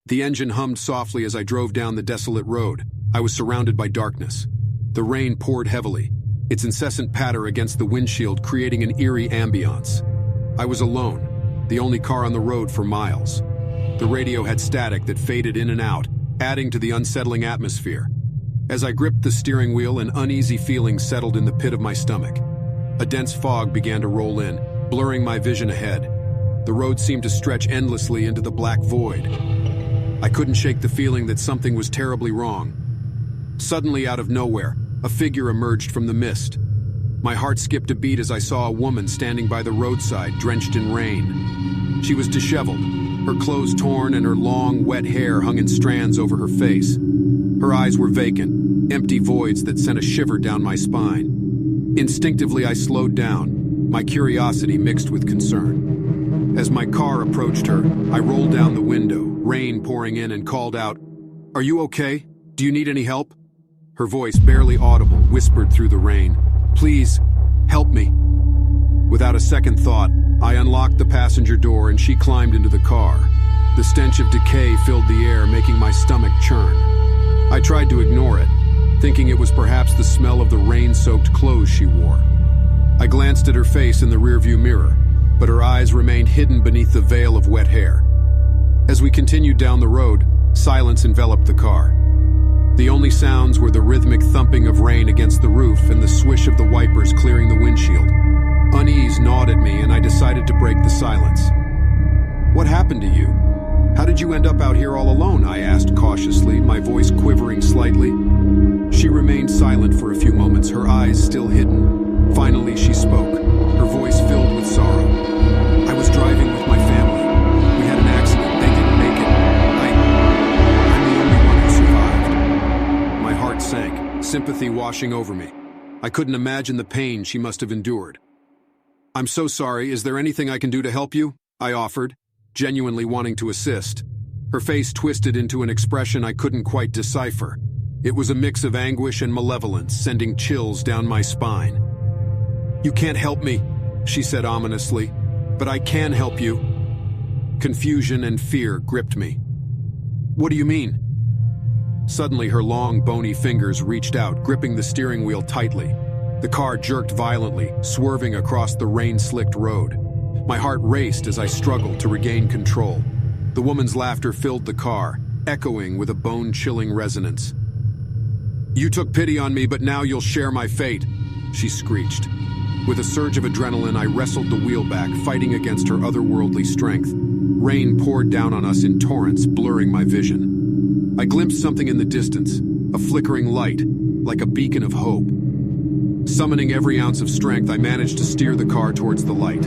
The engine hummed softly as I drove down the desolate road. I was surrounded by darkness. The rain poured heavily, its incessant patter against the windshield creating an eerie ambiance. I was alone, the only car on the road for miles. The radio had static that faded in and out, adding to the unsettling atmosphere. As I gripped the steering wheel, an uneasy feeling settled in the pit of my stomach. A dense fog began to roll in, blurring my vision ahead. The road seemed to stretch endlessly into the black void. I couldn't shake the feeling that something was terribly wrong. Suddenly, out of nowhere, a figure emerged from the mist. My heart skipped a beat as I saw a woman standing by the roadside, drenched in rain. She was disheveled, her clothes torn and her long, wet hair hung in strands over her face. Her eyes were vacant, empty voids that sent a shiver down my spine. Instinctively, I slowed down, my curiosity mixed with concern. As my car approached her, I rolled down the window, rain pouring in, and called out, "Are you okay? Do you need any help?" Her voice, barely audible, whispered through the rain, "Please, help me." Without a second thought, I unlocked the passenger door and she climbed into the car. The stench of decay filled the air, making my stomach churn. I tried to ignore it, thinking it was perhaps the smell of the rain-soaked clothes she wore. I glanced at her face in the rearview mirror, but her eyes remained hidden beneath the veil of wet hair. As we continued down the road, silence enveloped the car. The only sounds were the rhythmic thumping of rain against the roof and the swish of the wipers clearing the windshield. Unease gnawed at me and I decided to break the silence. "What happened to you? How did you end up out here all alone?" I asked cautiously, my voice quivering slightly. She remained silent for a few moments, her eyes still hidden. Finally, she spoke, her voice filled with sorrow. "I was driving with my family. We had an accident. They didn't make it. I'm the only one who survived." My heart sank, sympathy washing over me. I couldn't imagine the pain she must have endured. "I'm so sorry. Is there anything I can do to help you?" I offered, genuinely wanting to assist. Her face twisted into an expression I couldn't quite decipher. It was a mix of anguish and malevolence, sending chills down my spine. "You can't help me," she said ominously, "but I can help you." Confusion and fear gripped me. "What do you mean?" Suddenly, her long, bony fingers reached out, gripping the steering wheel tightly. The car jerked violently, swerving across the rain-slicked road. My heart raced as I struggled to regain control. The woman's laughter filled the car, echoing with a bone-chilling resonance. "You took pity on me, but now you'll share my fate," she screeched. With a surge of adrenaline, I wrestled the wheel back, fighting against her otherworldly strength. Rain poured down on us in torrents, blurring my vision. I glimpsed something in the distance, a flickering light, like a beacon of hope. Summoning every ounce of strength, I managed to steer the car towards the light.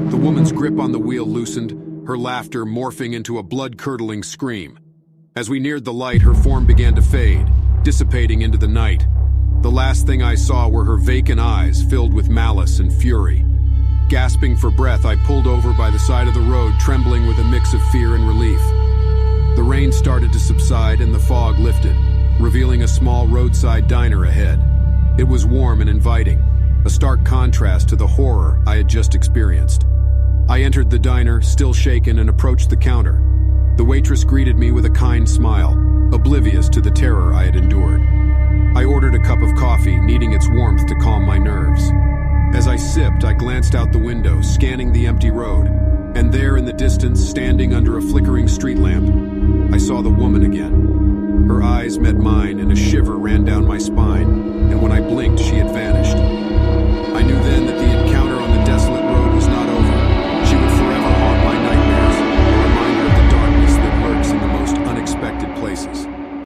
The woman's grip on the wheel loosened, her laughter morphing into a blood-curdling scream. As we neared the light, her form began to fade, dissipating into the night. The last thing I saw were her vacant eyes filled with malice and fury. Gasping for breath, I pulled over by the side of the road, trembling with a mix of fear and relief. The rain started to subside and the fog lifted, revealing a small roadside diner ahead. It was warm and inviting, a stark contrast to the horror I had just experienced. I entered the diner, still shaken, and approached the counter. The waitress greeted me with a kind smile, oblivious to the terror I had endured. I ordered a cup of coffee, needing its warmth to calm my nerves. As I sipped, I glanced out the window, scanning the empty road, and there in the distance, standing under a flickering street lamp, I saw the woman again. Her eyes met mine and a shiver ran down my spine.